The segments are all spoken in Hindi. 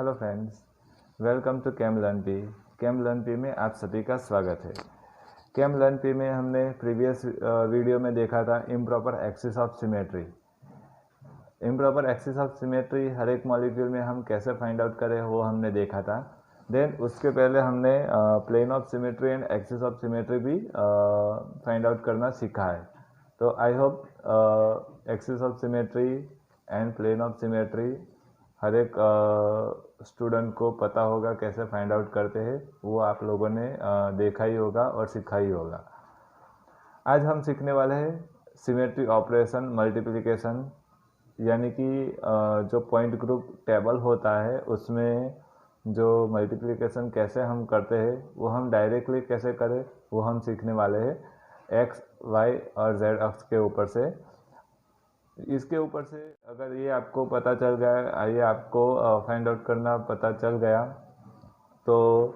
Hello friends, welcome to Cam Learn P. Cam Learn P में आप सभी का स्वागत है। कैम लर्न पी में हमने प्रीवियस वीडियो में देखा था improper axis of symmetry. Improper axis of symmetry हर एक मॉलिक्यूल में हम कैसे फाइंड आउट करें वो हमने देखा था। देन उसके पहले हमने plane of symmetry and axis of symmetry भी फाइंड आउट करना सीखा है। तो I hope axis of symmetry and plane of symmetry हर एक स्टूडेंट को पता होगा कैसे फाइंड आउट करते हैं, वो आप लोगों ने देखा ही होगा और सीखा ही होगा। आज हम सीखने वाले हैं सिमेट्री ऑपरेशन मल्टीप्लिकेशन, यानी कि जो पॉइंट ग्रुप टेबल होता है उसमें जो मल्टीप्लिकेशन कैसे हम करते हैं वो हम डायरेक्टली कैसे करें वो हम सीखने वाले हैं एक्स वाई और जेड अक्ष के ऊपर से। इसके ऊपर से अगर ये आपको पता चल गया, ये आपको फाइंड आउट करना पता चल गया, तो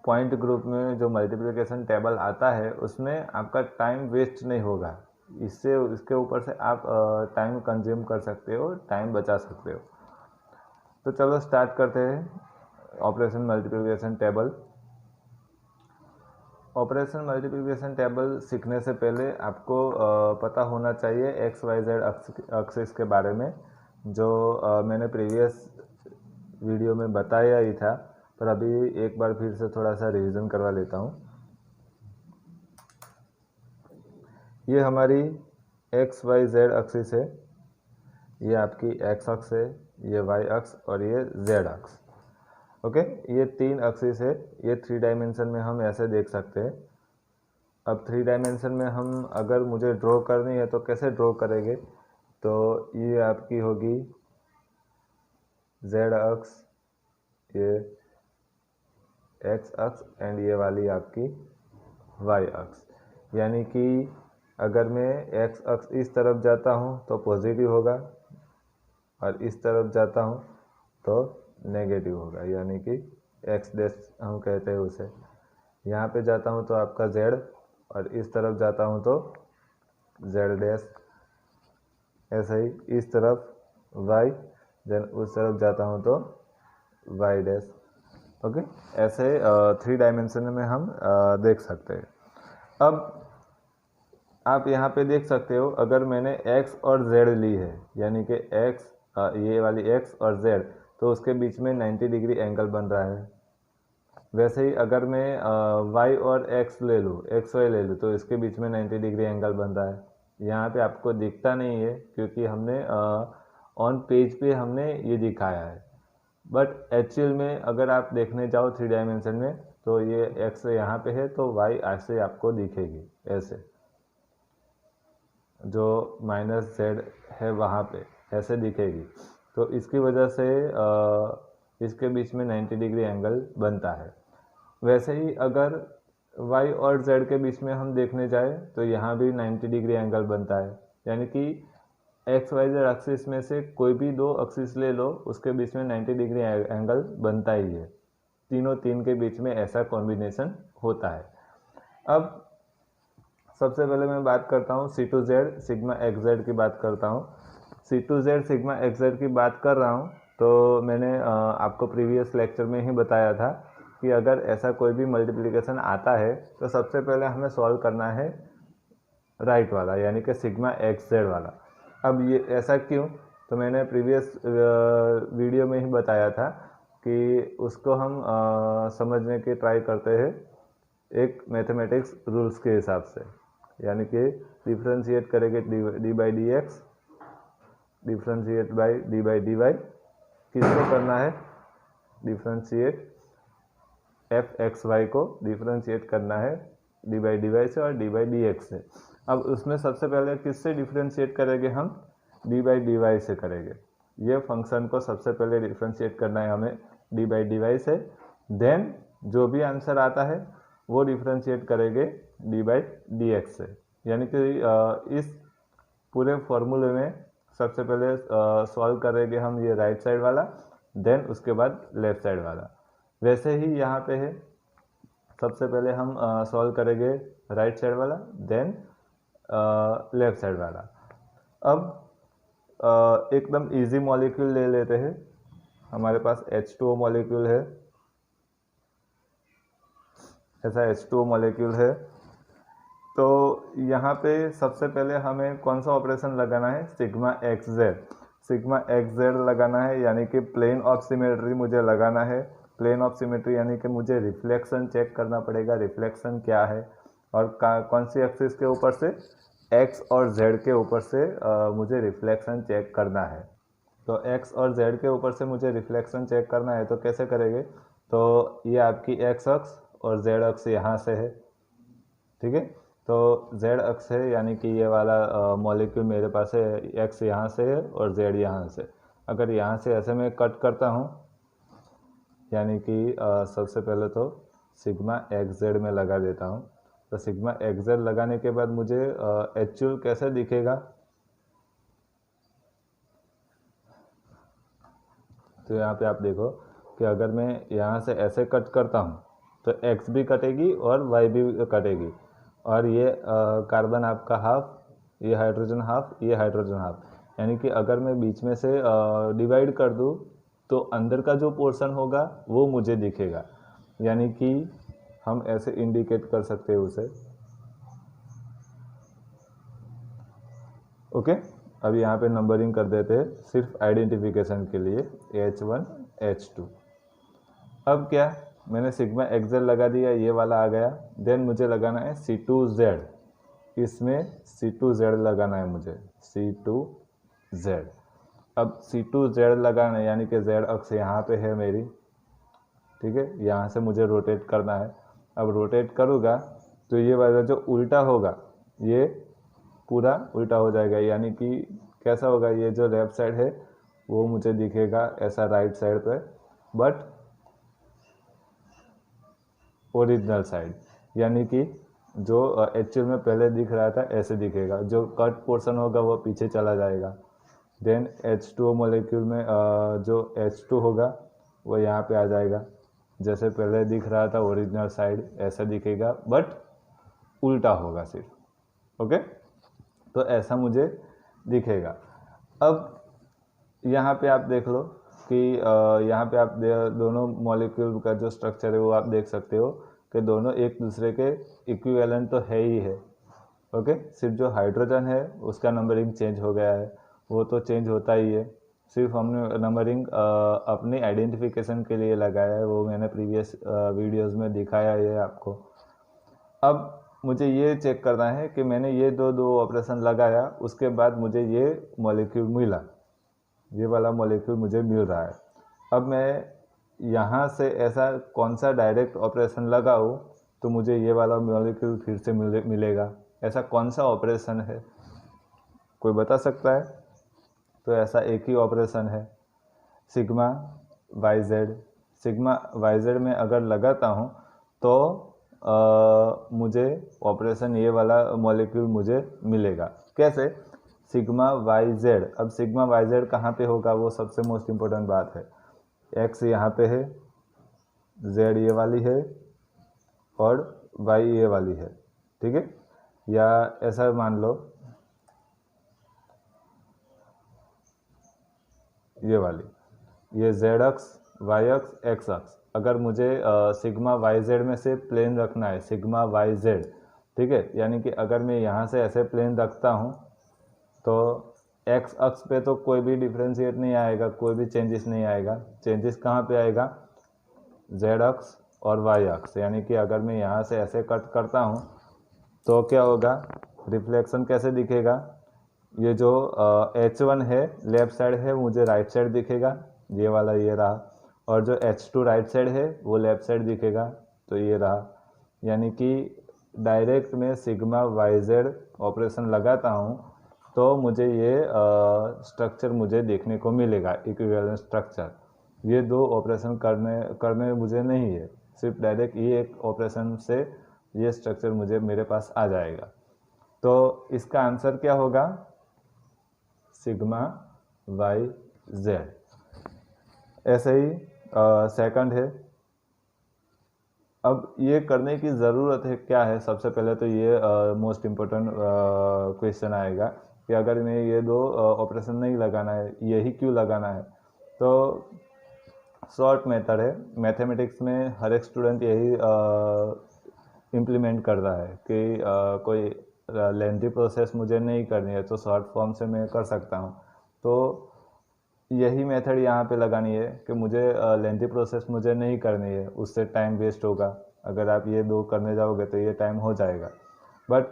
पॉइंट ग्रुप में जो मल्टीप्लिकेशन टेबल आता है उसमें आपका टाइम वेस्ट नहीं होगा। इसके ऊपर से आप टाइम कंज्यूम कर सकते हो, टाइम बचा सकते हो। तो चलो स्टार्ट करते हैं operation multiplication table. Operation multiplication table सीखने से पहले आपको पता होना चाहिए एक्स वाई जेड एक्सिस के बारे में, जो मैंने प्रीवियस वीडियो में बताया ही था, पर अभी एक बार फिर से थोड़ा सा रिवीजन करवा लेता हूँ। ये हमारी एक्स वाई जेड एक्सिस है, ये आपकी एक्स अक्ष है, ये वाई अक्ष और ये जेड अक्ष। ओके, ये तीन एक्सिस है। ये 3 डायमेंशन में हम ऐसे देख सकते हैं। अब 3 डायमेंशन में हम अगर मुझे ड्रॉ करनी है तो कैसे ड्रॉ करेंगे, तो ये आपकी होगी जेड अक्ष, ये एक्स अक्ष एंड ये वाली आपकी वाई अक्ष। यानी कि अगर मैं एक्स अक्ष इस तरफ जाता हूँ तो पॉजिटिव होगा और इस तरफ जाता हूँ तो नेगेटिव होगा, यानी कि एक्स डैश हम कहते हैं उसे। यहाँ पे जाता हूँ तो आपका जेड और इस तरफ जाता हूँ तो जेड डैश, ऐसे ही इस तरफ वाई, देन उस तरफ जाता हूँ तो वाई डैश। ओके, ऐसे 3 डायमेंशन में हम देख सकते हैं। अब आप यहाँ पे देख सकते हो, अगर मैंने x और z ली है, यानी कि x ये वाली x और z, तो उसके बीच में 90 डिग्री एंगल बन रहा है। वैसे ही अगर मैं y और x ले लूँ, x y ले लूँ, तो इसके बीच में 90 डिग्री एंगल बन रहा है। यहाँ पे आपको दिखता नहीं है क्योंकि हमने ऑन पेज पे हमने ये दिखाया है, बट एक्चुअल में अगर आप देखने जाओ 3 डायमेंशन में तो ये x यहाँ पे है तो y ऐसे आपको दिखेगी, ऐसे जो माइनस जेड है वहाँ पे ऐसे दिखेगी। तो इसकी वजह से इसके बीच में 90 डिग्री एंगल बनता है। वैसे ही अगर y और z के बीच में हम देखने जाए तो यहाँ भी 90 डिग्री एंगल बनता है, यानी कि एक्स वाई जेड एक्सिस में से कोई भी 2 एक्सिस ले लो, उसके बीच में 90 डिग्री एंगल बनता ही है। तीनों तीन के बीच में ऐसा कॉम्बिनेशन होता है। अब सबसे पहले मैं बात करता हूँ C two Z sigma x Z की बात करता हूँ। C two Z sigma x Z की बात कर रहा हूँ तो मैंने आपको प्रीवियस लेक्चर में ही बताया था कि अगर ऐसा कोई भी मल्टीप्लिकेशन आता है तो सबसे पहले हमें सॉल्व करना है राइट वाला, यानी कि सिग्मा एक्स जेड वाला। अब ये ऐसा क्यों, तो मैंने प्रीवियस वीडियो में ही बताया था कि उसको हम समझने की ट्राई करते हैं एक मैथमेटिक्स रूल्स के हिसाब से, यानी कि डिफ्रेंशिएट करेंगे d by d x, differentiate by d y. किसको करना है, डिफ्रेंशिएट एफ एक्स वाई को डिफ्रेंशिएट करना है डी बाई डी वाई से और डी बाई डी एक्स से। अब उसमें सबसे पहले किससे डिफ्रेंशिएट करेंगे, हम डी बाई डी वाई से करेंगे। ये फंक्शन को सबसे पहले डिफ्रेंशिएट करना है हमें डी बाई डी वाई से, देन जो भी आंसर आता है वो डिफ्रेंशिएट करेंगे डी बाई डी एक्स से। यानी कि इस पूरे फॉर्मूले में सबसे पहले सॉल्व करेंगे हम ये राइट साइड वाला, देन उसके बाद लेफ्ट साइड वाला। वैसे ही यहाँ पे है, सबसे पहले हम सॉल्व करेंगे राइट साइड वाला, देन लेफ्ट साइड वाला। अब एकदम इजी मॉलिक्यूल ले लेते हैं हमारे पास H2O मॉलिक्यूल है, ऐसा H2O मॉलिक्यूल है। तो यहाँ पे सबसे पहले हमें कौन सा ऑपरेशन लगाना है, sigma x Z. Sigma x Z लगाना है, यानी कि प्लेन ऑफ सिमेट्री मुझे लगाना है। प्लेन ऑफ सिमेट्री यानी कि मुझे रिफ्लेक्शन चेक करना पड़ेगा, रिफ्लेक्शन क्या है और कौन सी एक्सिस के ऊपर से, एक्स और जेड के ऊपर से मुझे रिफ्लेक्शन चेक करना है। तो एक्स और जेड के ऊपर से मुझे रिफ्लेक्शन चेक करना है, तो कैसे करेंगे, तो ये आपकी एक्स अक्ष और जेड अक्ष यहाँ से है, ठीक है। तो जेड अक्ष है, यानी कि ये वाला मॉलिक्यूल मेरे पास है, एक्स यहाँ से है और जेड यहाँ से। अगर यहाँ से ऐसे मैं कट करता हूँ, यानी कि सबसे पहले तो सिग्मा एक्स जेड में लगा देता हूँ। तो सिग्मा एक्स जेड लगाने के बाद मुझे एक्चुअल कैसे दिखेगा, तो यहाँ पे आप देखो कि अगर मैं यहाँ से ऐसे कट करता हूँ तो एक्स भी कटेगी और वाई भी कटेगी, और ये कार्बन आपका हाफ, ये हाइड्रोजन हाफ, ये हाइड्रोजन हाफ, यानी कि अगर मैं बीच में से डिवाइड कर दूँ तो अंदर का जो पोर्शन होगा वो मुझे दिखेगा, यानी कि हम ऐसे इंडिकेट कर सकते हैं उसे। ओके, अब यहाँ पे नंबरिंग कर देते हैं सिर्फ आइडेंटिफिकेशन के लिए, H1 H2। अब क्या, मैंने सिग्मा एक्सेल लगा दिया, ये वाला आ गया। देन मुझे लगाना है C2Z, इसमें C2Z लगाना है मुझे, C2Z। अब C2Z लगाना है, यानी कि Z अक्ष यहाँ पे है मेरी, ठीक है। यहाँ से मुझे रोटेट करना है। अब रोटेट करूँगा तो ये वाला जो उल्टा होगा ये पूरा उल्टा हो जाएगा, यानी कि कैसा होगा, ये जो लेफ्ट साइड है वो मुझे दिखेगा ऐसा राइट साइड पे, बट ओरिजिनल साइड, यानी कि जो एक्चुअल में पहले दिख रहा था ऐसे दिखेगा। जो कट पोर्शन होगा वो पीछे चला जाएगा। देन H2O मॉलिक्यूल में जो H2 होगा वो यहाँ पे आ जाएगा, जैसे पहले दिख रहा था ओरिजिनल साइड ऐसा दिखेगा, बट उल्टा होगा सिर्फ। ओके, तो ऐसा मुझे दिखेगा। अब यहाँ पे आप देख लो कि यहाँ पे आप दोनों मॉलिक्यूल का जो स्ट्रक्चर है वो आप देख सकते हो कि दोनों एक दूसरे के इक्विवेलेंट तो है ही है। ओके, सिर्फ जो हाइड्रोजन है उसका नंबरिंग चेंज हो गया है, वो तो चेंज होता ही है। सिर्फ हमने नंबरिंग अपनी आइडेंटिफिकेशन के लिए लगाया है, वो मैंने प्रीवियस वीडियोस में दिखाया है आपको। अब मुझे ये चेक करना है कि मैंने ये दो ऑपरेशन लगाया, उसके बाद मुझे ये मॉलिक्यूल मिला, ये वाला मॉलिक्यूल मुझे मिल रहा है। अब मैं यहाँ से ऐसा कौन सा डायरेक्ट ऑपरेशन लगाऊँ तो मुझे ये वाला मॉलिक्यूल फिर से मिलेगा, ऐसा कौन सा ऑपरेशन है, कोई बता सकता है? तो ऐसा एक ही ऑपरेशन है, sigma Y z. Sigma Y z में अगर लगाता हूँ तो मुझे ऑपरेशन ये वाला मॉलिक्यूल मुझे मिलेगा। कैसे? Sigma Y z. अब सिग्मा वाई जेड कहाँ पे होगा, वो सबसे मोस्ट इम्पोर्टेंट बात है। एक्स यहाँ पे है, जेड ये वाली है और वाई ये वाली है, ठीक है। या ऐसा मान लो ये वाली, ये जेड अक्स, वाई अक्स, एक्स अक्स। अगर मुझे सिग्मा वाई जेड में से प्लेन रखना है, सिग्मा वाई जेड, ठीक है, यानी कि अगर मैं यहाँ से ऐसे प्लेन रखता हूँ तो एक्स अक्स पे तो कोई भी डिफ्रेंशिएट नहीं आएगा, कोई भी चेंजेस नहीं आएगा। चेंजेस कहाँ पे आएगा, जेड अक्स और वाई अक्स। यानी कि अगर मैं यहाँ से ऐसे कट करता हूँ तो क्या होगा, रिफ्लेक्शन कैसे दिखेगा, ये जो H1 है लेफ्ट साइड है मुझे राइट साइड दिखेगा, ये वाला ये रहा, और जो H2 राइट साइड है वो लेफ्ट साइड दिखेगा, तो ये रहा। यानी कि डायरेक्ट में सिग्मा वाई जेड ऑपरेशन लगाता हूँ तो मुझे ये स्ट्रक्चर मुझे देखने को मिलेगा, इक्विवेलेंट स्ट्रक्चर। ये दो ऑपरेशन करने मुझे नहीं है, सिर्फ डायरेक्ट ये एक ऑपरेशन से ये स्ट्रक्चर मुझे मेरे पास आ जाएगा। तो इसका आंसर क्या होगा, सिग्मा वाई जेड। ऐसे ही सेकंड है। अब ये करने की ज़रूरत है क्या है, सबसे पहले तो ये मोस्ट इम्पोर्टेंट क्वेश्चन आएगा कि अगर मैं ये दो ऑपरेशन नहीं लगाना है, यही क्यों लगाना है। तो शॉर्ट मेथड है। मैथमेटिक्स में हर एक स्टूडेंट यही इम्प्लीमेंट कर रहा है कि कोई लेंथी प्रोसेस मुझे नहीं करनी है तो शॉर्ट फॉर्म से मैं कर सकता हूँ। तो यही मेथड यहाँ पे लगानी है कि मुझे लेंथी प्रोसेस मुझे नहीं करनी है, उससे टाइम वेस्ट होगा। अगर आप ये दो करने जाओगे तो ये टाइम हो जाएगा, बट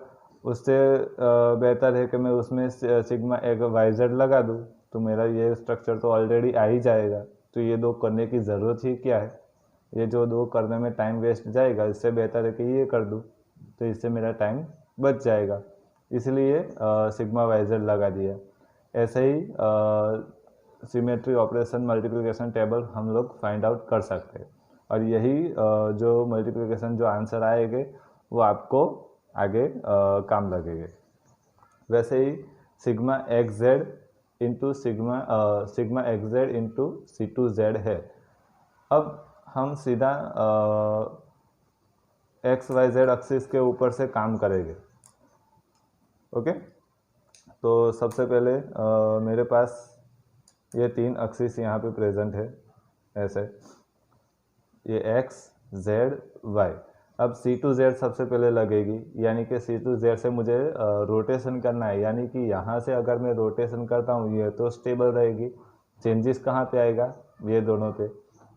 उससे बेहतर है कि मैं उसमें सिग्मा एक वाई-जेड लगा दूँ तो मेरा ये स्ट्रक्चर तो ऑलरेडी आ ही जाएगा। तो ये दो करने की ज़रूरत ही क्या है, ये जो दो करने में टाइम वेस्ट जाएगा, इससे बेहतर है कि ये कर दूँ, तो इससे मेरा टाइम बच जाएगा। इसलिए सिग्मा वाई-जेड लगा दिया। ऐसे ही सिमेट्री ऑपरेशन मल्टीप्लिकेशन टेबल हम लोग फाइंड आउट कर सकते हैं, और यही जो मल्टीप्लिकेशन जो आंसर आएंगे वो आपको आगे काम लगेंगे। वैसे ही sigma x Z into sigma x Z into C2Z है। अब हम सीधा एक्स वाई जेड एक्सिस के ऊपर से काम करेंगे। ओके, तो सबसे पहले मेरे पास ये तीन एक्सिस यहाँ पे प्रेजेंट है ऐसे, ये एक्स जेड वाई। अब C2Z सबसे पहले लगेगी, यानी कि C2Z से मुझे रोटेशन करना है, यानी कि यहाँ से अगर मैं रोटेशन करता हूँ ये तो स्टेबल रहेगी। चेंजेस कहाँ पे आएगा, ये दोनों पे।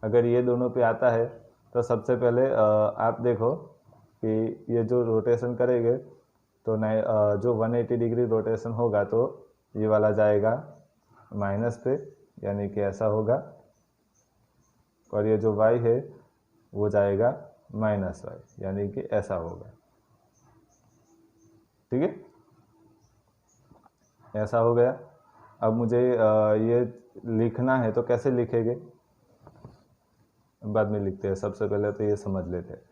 अगर ये दोनों पे आता है तो सबसे पहले आप देखो कि ये जो रोटेशन करेंगे तो जो 180 डिग्री रोटेशन होगा तो ये वाला जाएगा माइनस पे, यानी कि ऐसा होगा, और ये जो y है वो जाएगा माइनस वाई, यानी कि ऐसा होगा। ठीक है, ऐसा हो गया। अब मुझे ये लिखना है तो कैसे लिखेंगे, बाद में लिखते हैं, सबसे पहले तो ये समझ लेते हैं।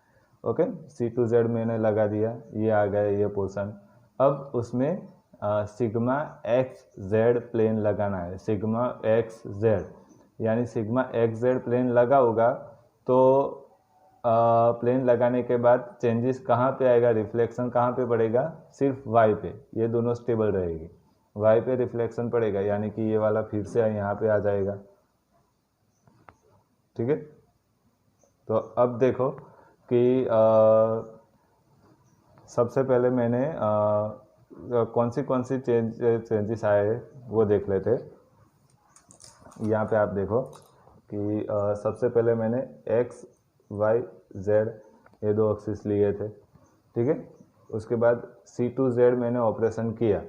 ओके, C2Z मैंने लगा दिया, ये आ गया ये पोर्शन। अब उसमें सिग्मा एक्स जेड प्लेन लगाना है, सिग्मा एक्स जेड, यानी सिग्मा एक्स जेड प्लेन लगा होगा तो प्लेन लगाने के बाद चेंजेस कहाँ पे आएगा, रिफ्लेक्शन कहाँ पे पड़ेगा, सिर्फ वाई पे। ये दोनों स्टेबल रहेगी, वाई पे रिफ्लेक्शन पड़ेगा, यानी कि ये वाला फिर से यहाँ पे आ जाएगा। ठीक है, तो अब देखो कि सबसे पहले मैंने कौन सी चेंजेस आए वो देख लेते। यहाँ पे आप देखो कि सबसे पहले मैंने एक्स वाई जेड ये दो एक्सिस लिए थे। ठीक है, उसके बाद C2Z मैंने ऑपरेशन किया।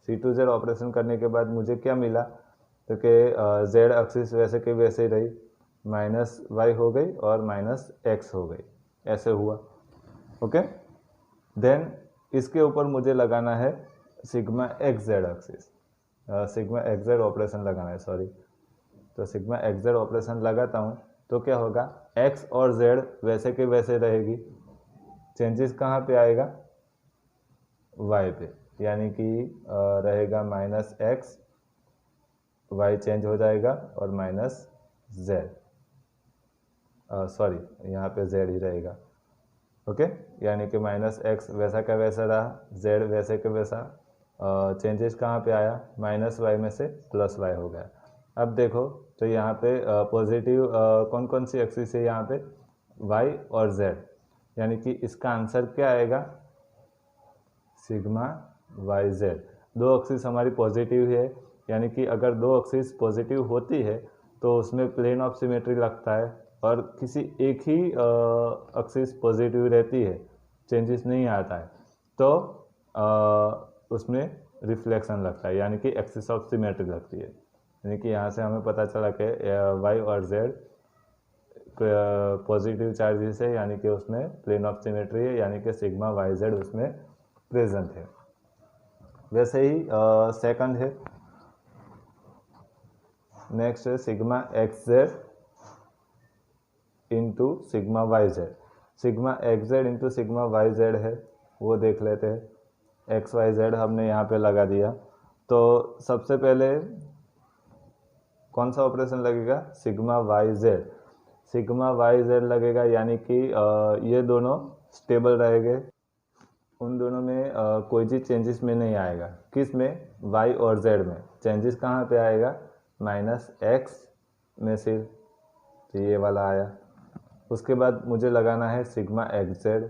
C2Z ऑपरेशन करने के बाद मुझे क्या मिला, तो कि जेड एक्सिस वैसे के वैसे ही रही, माइनस वाई हो गई और माइनस एक्स हो गई, ऐसे हुआ। ओके, देन इसके ऊपर मुझे लगाना है sigma x Z axis, sigma x Z operation लगाना है, सॉरी। तो सिग्मा एक्स जेड ऑपरेशन लगाता हूँ तो क्या होगा, एक्स और जेड वैसे के वैसे रहेगी, चेंजेस कहाँ पे आएगा, वाई पे, यानी कि रहेगा माइनस एक्स, वाई चेंज हो जाएगा और माइनस जेड, सॉरी यहाँ पे जेड ही रहेगा। ओके, यानी कि माइनस एक्स वैसा का वैसा रहा, जेड वैसे का वैसा, चेंजेस कहाँ पे आया, माइनस वाई में से प्लस वाई हो गया। अब देखो तो यहाँ पे पॉजिटिव कौन कौन सी एक्सिस है यहाँ पे, वाई और जेड, यानी कि इसका आंसर क्या आएगा, सिग्मा वाई जेड। दो एक्सिस हमारी पॉजिटिव है, यानी कि अगर दो एक्सिस पॉजिटिव होती है तो उसमें प्लेन ऑफ सिमेट्री लगता है, और किसी एक ही एक्सिस पॉजिटिव रहती है, चेंजेस नहीं आता है, तो उसमें रिफ्लेक्शन लगता है, यानी कि एक्सिस ऑफ सिमेट्री लगती है। यानी कि यहाँ से हमें पता चला कि वाई और जेड पॉजिटिव चार्जेस है, यानी कि उसमें प्लेन ऑफ सिमेट्री है, यानी कि सिग्मा वाई जेड उसमें प्रेजेंट है। वैसे ही सेकंड है, नेक्स्ट है sigma x Z into sigma Y z. Sigma x Z into sigma Y z है, वो देख लेते हैं। एक्स वाई जेड हमने यहाँ पे लगा दिया, तो सबसे पहले कौन सा ऑपरेशन लगेगा, sigma Y z, sigma Y z लगेगा, यानी कि ये दोनों स्टेबल रहेंगे, उन दोनों में कोई चीज़ चेंजेस में नहीं आएगा। किस में, वाई और जेड में। चेंजेस कहाँ पे आएगा, माइनस एक्स में सिर्फ, तो ये वाला आया। उसके बाद मुझे लगाना है sigma x Z.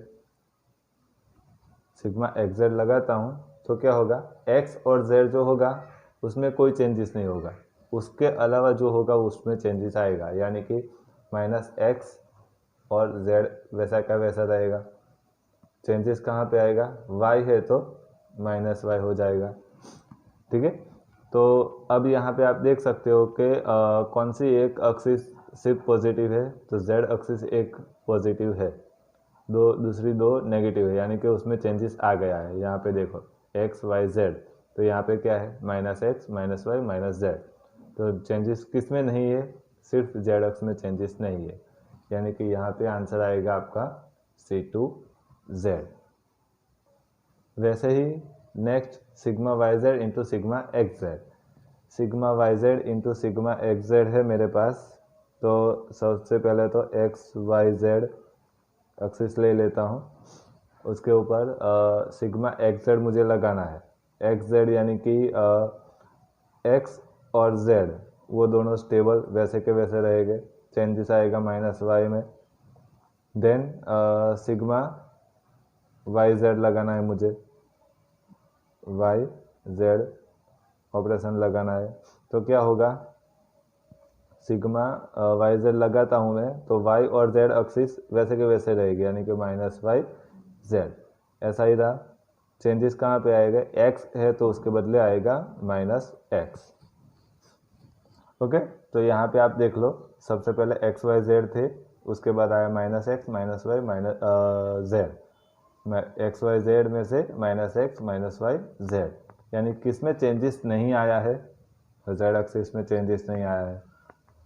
Sigma x Z लगाता हूँ तो क्या होगा, एक्स और जेड जो होगा उसमें कोई चेंजेस नहीं होगा, उसके अलावा जो होगा उसमें चेंजेस आएगा, यानी कि माइनस एक्स और जेड वैसा का वैसा रहेगा। चेंजेस कहाँ पे आएगा, वाई है तो माइनस वाई हो जाएगा। ठीक है, तो अब यहाँ पे आप देख सकते हो कि कौन सी एक एक्सिस सिर्फ पॉजिटिव है, तो जेड एक्सिस एक पॉजिटिव है, दूसरी दो नेगेटिव है, यानी कि उसमें चेंजेस आ गया है। यहाँ पे देखो एक्स वाई जेड, तो यहाँ पे क्या है, minus x minus y minus z. तो चेंजेस किस में नहीं है, सिर्फ जेड एक्स में चेंजेस नहीं है, यानी कि यहाँ पे आंसर आएगा आपका C2Z। वैसे ही next sigma Y Z into sigma x Z. Sigma Y Z into sigma x Z है मेरे पास। तो सबसे पहले तो एक्स वाई जेड एक्सिस ले लेता हूँ, उसके ऊपर सिग्मा एक्स जेड मुझे लगाना है। एक्स जेड यानी कि एक्स और जेड वो दोनों स्टेबल वैसे के वैसे रहेंगे, चेंजेस आएगा माइनस वाई में। देन सिग्मा वाई जेड लगाना है मुझे, वाई जेड ऑपरेशन लगाना है। तो क्या होगा, सिग्मा वाई जेड लगाता हूँ मैं, तो वाई और जेड एक्सिस वैसे के वैसे रहेगी, यानी कि माइनस वाई जेड ऐसा ही रहा। चेंजेस कहाँ पे आएगा, एक्स है तो उसके बदले आएगा माइनस एक्स। ओके, तो यहाँ पे आप देख लो, सबसे पहले एक्स वाई जेड थे, उसके बाद आया minus x minus y minus z. X y z में से minus x minus y z, यानी किस में चेंजेस नहीं आया है, जेड एक्सिस में चेंजेस नहीं आया है,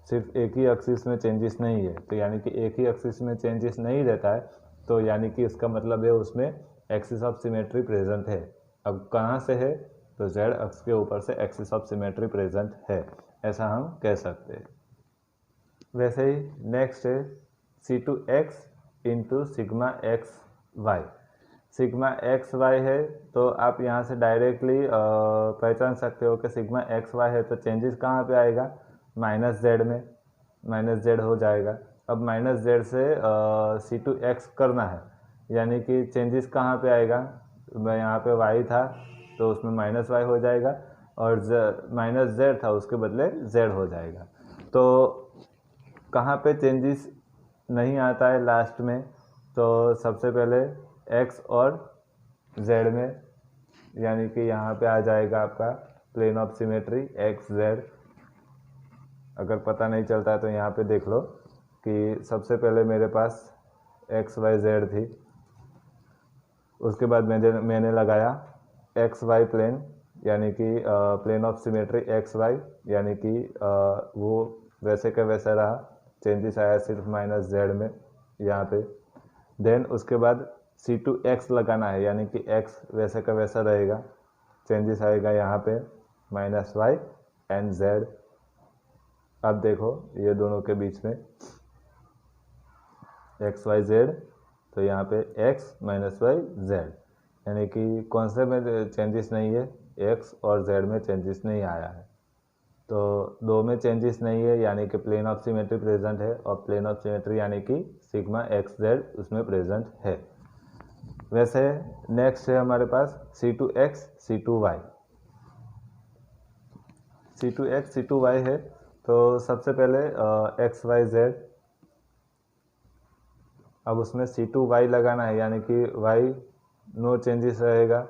सिर्फ एक ही एक्सिस में चेंजेस नहीं है। तो यानी कि एक ही एक्सिस में चेंजेस नहीं रहता है, तो यानी कि इसका मतलब है उसमें एक्सिस ऑफ सिमेट्री प्रेजेंट है। अब कहाँ से है, तो जेड एक्स के ऊपर से एक्सिस ऑफ सिमेट्री प्रेजेंट है, ऐसा हम कह सकते हैं। वैसे ही नेक्स्ट है C2X into sigma x y. Sigma x y है तो आप यहाँ से डायरेक्टली पहचान सकते हो कि सिग्मा एक्स वाई है तो चेंजेस कहाँ पे आएगा, माइनस जेड में, माइनस जेड हो जाएगा। अब माइनस जेड से C2X करना है, यानी कि चेंजेस कहाँ पे आएगा, मैं यहाँ पे वाई था तो उसमें माइनस वाई हो जाएगा, और माइनस जेड था उसके बदले जेड हो जाएगा। तो कहाँ पे चेंजेस नहीं आता है लास्ट में, तो सबसे पहले एक्स और जेड में, यानी कि यहाँ पे आ जाएगा आपका plane of symmetry x z. अगर पता नहीं चलता है तो यहाँ पे देख लो कि सबसे पहले मेरे पास एक्स वाई जेड थी, उसके बाद मैंने लगाया एक्स वाई प्लेन, यानी कि plane of symmetry x y, यानी कि वो वैसे का वैसा रहा, चेंजेस आया सिर्फ माइनस जेड में यहाँ पे। देन उसके बाद C2X लगाना है, यानी कि x वैसे का वैसा रहेगा, चेंजेस आएगा यहाँ पे माइनस वाई एंड जेड। अब देखो ये दोनों के बीच में एक्स वाई जेड, तो यहाँ पे x माइनस वाई जेड, यानी कि कौन से में चेंजेस नहीं है, x और z में चेंजेस नहीं आया है। तो दो में चेंजेस नहीं है, यानी कि प्लेन ऑफ सिमेट्री प्रेजेंट है, और प्लेन ऑफ सिमेट्री यानी कि सिग्मा एक्स जेड उसमें प्रेजेंट है। वैसे नेक्स्ट है हमारे पास C2X C2Y। C2X C2Y है तो सबसे पहले एक्स वाई जेड, अब उसमें C2Y लगाना है, यानी कि y नो चेंजेस रहेगा,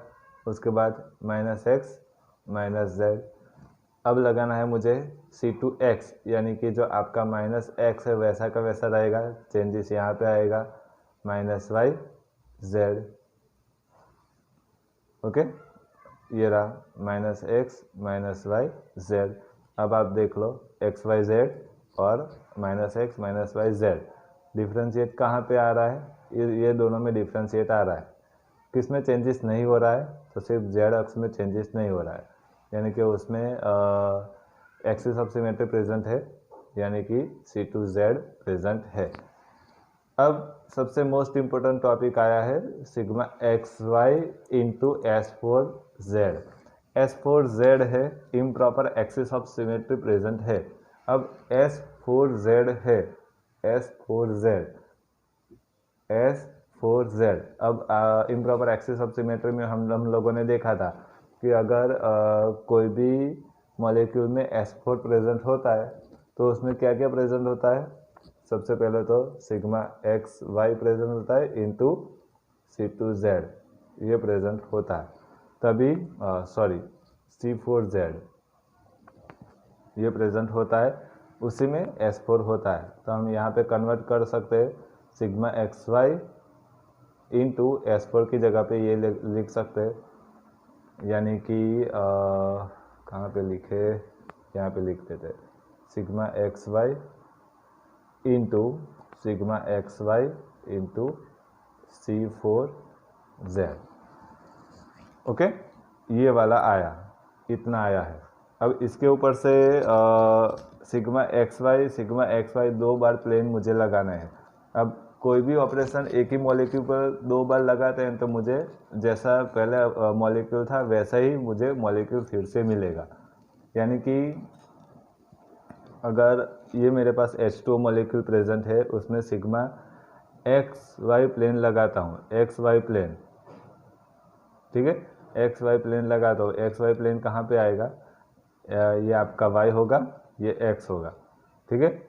उसके बाद माइनस एक्स माइनस जेड। अब लगाना है मुझे C2X, यानी कि जो आपका माइनस एक्स है वैसा का वैसा रहेगा, चेंजेस यहाँ पे आएगा माइनस वाई जेड। ओके, ये रहा minus x minus y z. अब आप देख लो एक्स वाई जेड और minus x minus y z, differentiate कहाँ पे आ रहा है, ये दोनों में डिफ्रेंशिएट आ रहा है। किस में चेंजेस नहीं हो रहा है, तो सिर्फ जेड अक्ष में चेंजेस नहीं हो रहा है, यानी कि उसमें एक्सिस ऑफ सिमेट्री प्रेजेंट है, यानी कि C2Z प्रेजेंट है। अब सबसे मोस्ट इम्पोर्टेंट टॉपिक आया है sigma x y into S4Z। S4Z है improper axis of symmetry present है। अब S4Z है S4Z S4Z। अब इम्प्रॉपर एक्सिस ऑफ सिमेट्री में हम लोगों ने देखा था कि अगर कोई भी मॉलिक्यूल में S4 प्रेजेंट होता है तो उसमें क्या क्या प्रेजेंट होता है। सबसे पहले तो सिग्मा एक्स वाई प्रेजेंट होता है इंटू C2Z ये प्रेजेंट होता है, तभी C4Z ये प्रेजेंट होता है, उसी में S4 होता है। तो हम यहाँ पे कन्वर्ट कर सकते हैं sigma x y into S4 की जगह पे ये लिख सकते हैं, यानी कि कहाँ पे लिखे, यहाँ पे लिख देते sigma x y into sigma x y into C4Z। ओके, ये वाला आया, इतना आया है। अब इसके ऊपर से सिग्मा एक्स वाई 2 बार प्लेन मुझे लगाना है। अब कोई भी ऑपरेशन एक ही मॉलिक्यूल पर 2 बार लगाते हैं तो मुझे जैसा पहले मॉलिक्यूल था वैसा ही मुझे मॉलिक्यूल फिर से मिलेगा। यानी कि अगर ये मेरे पास H2 मॉलिक्यूल प्रेजेंट है, उसमें सिग्मा एक्स वाई प्लेन लगाता हूँ, एक्स वाई प्लेन, ठीक है, एक्स वाई प्लेन लगाता हूँ। एक्स वाई प्लेन कहाँ पे आएगा, ये आपका y होगा, ये x होगा, ठीक है।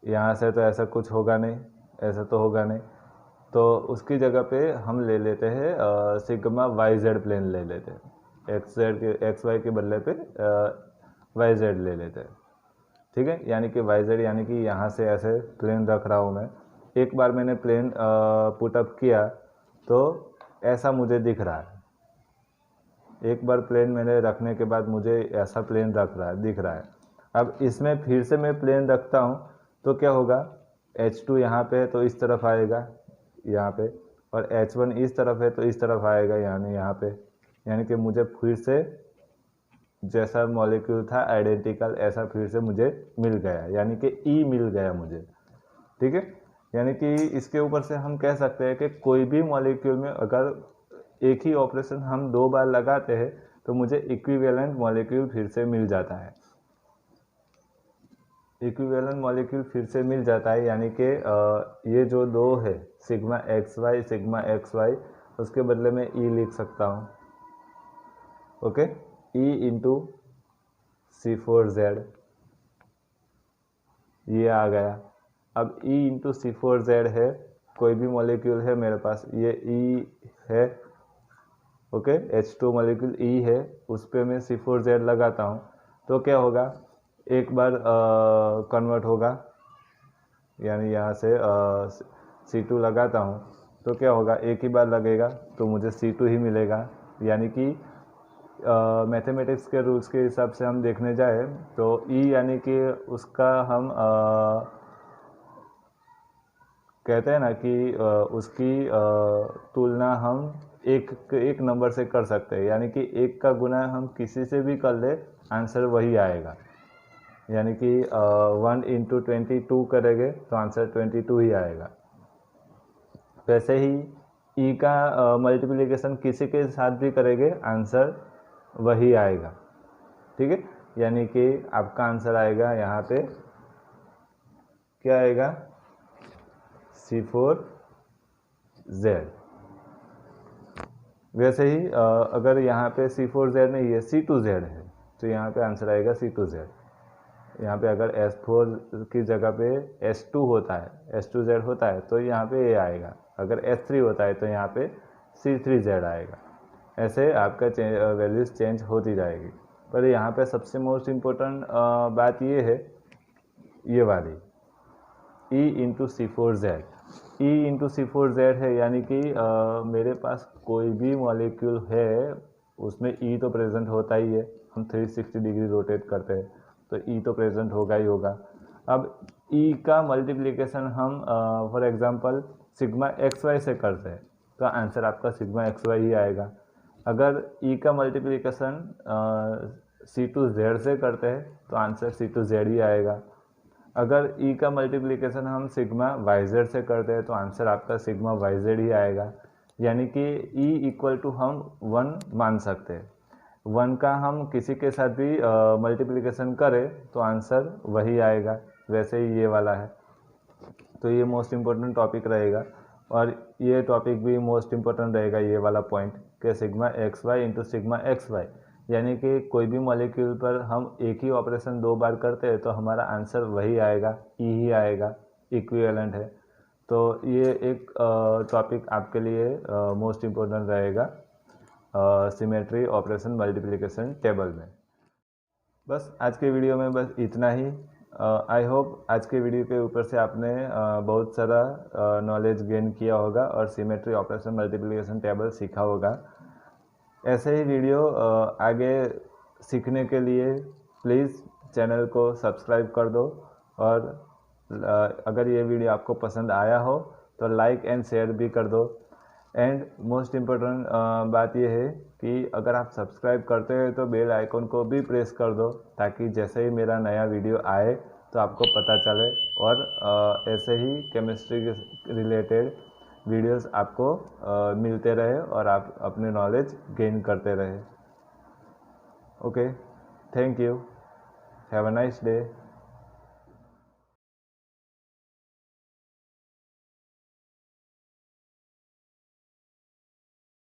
यहाँ से तो ऐसा कुछ होगा नहीं, ऐसा तो होगा नहीं, तो उसकी जगह पे हम ले लेते हैं सिग्मा वाई जेड प्लेन ले लेते हैं, एक्स वाई के बदले पे वाई जेड ले लेते हैं, ठीक है। यानी कि वाई जेड, यानी कि यहाँ से ऐसे प्लेन रख रहा हूँ मैं। एक बार मैंने प्लेन पुटअप किया तो ऐसा मुझे दिख रहा है, एक बार प्लेन मैंने रखने के बाद मुझे ऐसा प्लेन दिख रहा है। अब इसमें फिर से मैं प्लेन रखता हूँ तो क्या होगा, H2 यहाँ पे है तो इस तरफ आएगा यहाँ पे, और H1 इस तरफ है तो इस तरफ आएगा, यानी यहाँ पे। यानी कि मुझे फिर से जैसा मॉलिक्यूल था आइडेंटिकल ऐसा फिर से मुझे मिल गया, यानी कि E मिल गया मुझे, ठीक है। यानी कि इसके ऊपर से हम कह सकते हैं कि कोई भी मॉलिक्यूल में अगर एक ही ऑपरेशन हम 2 बार लगाते हैं तो मुझे इक्विवेलेंट मॉलिक्यूल फिर से मिल जाता है, इक्विवेलेंट मॉलिक्यूल फिर से मिल जाता है। यानी कि ये जो 2 है सिग्मा एक्स वाई, उसके बदले में E लिख सकता हूँ, ओके, E इंटू C4Z, ये आ गया। अब E इंटू C4Z है, कोई भी मॉलिक्यूल है मेरे पास, ये E है, ओके, H2 मॉलिक्यूल E है, उस पर मैं C4Z लगाता हूँ तो क्या होगा, एक बार कन्वर्ट होगा, यानी यहाँ से C2 लगाता हूँ तो क्या होगा, एक ही बार लगेगा तो मुझे C2 ही मिलेगा। यानी कि मैथमेटिक्स के रूल्स के हिसाब से हम देखने जाए तो E यानी कि उसका हम कहते हैं ना कि उसकी तुलना हम एक नंबर से कर सकते हैं, यानी कि 1 का गुना हम किसी से भी कर ले आंसर वही आएगा। यानी कि 1 इंटू 22 करेंगे तो आंसर 22 ही आएगा। वैसे ही E का मल्टीप्लिकेशन किसी के साथ भी करेंगे आंसर वही आएगा, ठीक है। यानी कि आपका आंसर आएगा यहाँ पे, क्या आएगा, C4Z। वैसे ही अगर यहाँ पे C4Z नहीं है, C2Z है, तो यहाँ पे आंसर आएगा C2Z। यहाँ पे अगर S4 की जगह पे S2 होता है, S2Z होता है तो यहाँ पे A आएगा, अगर S3 होता है तो यहाँ पे C3Z आएगा। ऐसे आपका वैल्यूज चेंज होती जाएगी। पर यहाँ पे सबसे मोस्ट इम्पोर्टेंट बात ये है, ये वाली E into C4Z, E into C4Z है, यानी कि मेरे पास कोई भी मॉलिक्यूल है उसमें E तो प्रेजेंट होता ही है, हम 360 डिग्री रोटेट करते हैं तो E तो प्रेजेंट होगा ही होगा। अब E का मल्टीप्लिकेशन हम for example sigma x y से करते हैं तो आंसर आपका सिग्मा एक्स वाई ही आएगा। अगर E का मल्टीप्लिकेशन C2Z से करते हैं तो आंसर C2Z ही आएगा। अगर E का मल्टीप्लिकेशन हम सिग्मा YZ से करते हैं तो आंसर आपका सिग्मा YZ ही आएगा। यानी कि E इक्वल टू हम 1 मान सकते हैं, 1 का हम किसी के साथ भी मल्टीप्लिकेशन करें तो आंसर वही आएगा। वैसे ही ये वाला है। तो ये मोस्ट इम्पोर्टेंट टॉपिक रहेगा, और ये टॉपिक भी मोस्ट इम्पोर्टेंट रहेगा, ये वाला पॉइंट कि sigma x y into sigma x y, यानी कि कोई भी मॉलिक्यूल पर हम एक ही ऑपरेशन 2 बार करते हैं तो हमारा आंसर वही आएगा, ई ही आएगा, इक्विवेलेंट है। तो ये एक टॉपिक आपके लिए मोस्ट इम्पोर्टेंट रहेगा सिमेट्री ऑपरेशन मल्टीप्लिकेशन टेबल में। बस आज के वीडियो में बस इतना ही। आई होप आज के वीडियो के ऊपर से आपने बहुत सारा नॉलेज गेन किया होगा और सिमेट्री ऑपरेशन मल्टीप्लिकेशन टेबल सीखा होगा। ऐसे ही वीडियो आगे सीखने के लिए प्लीज़ चैनल को सब्सक्राइब कर दो, और अगर ये वीडियो आपको पसंद आया हो तो लाइक एंड शेयर भी कर दो। एंड मोस्ट इम्पोर्टेंट बात यह है कि अगर आप सब्सक्राइब करते हैं तो बेल आइकन को भी प्रेस कर दो, ताकि जैसे ही मेरा नया वीडियो आए तो आपको पता चले, और ऐसे ही केमिस्ट्री के रिलेटेड वीडियोस आपको मिलते रहे और आप अपने नॉलेज गेन करते रहे। Okay, thank you, have a nice day.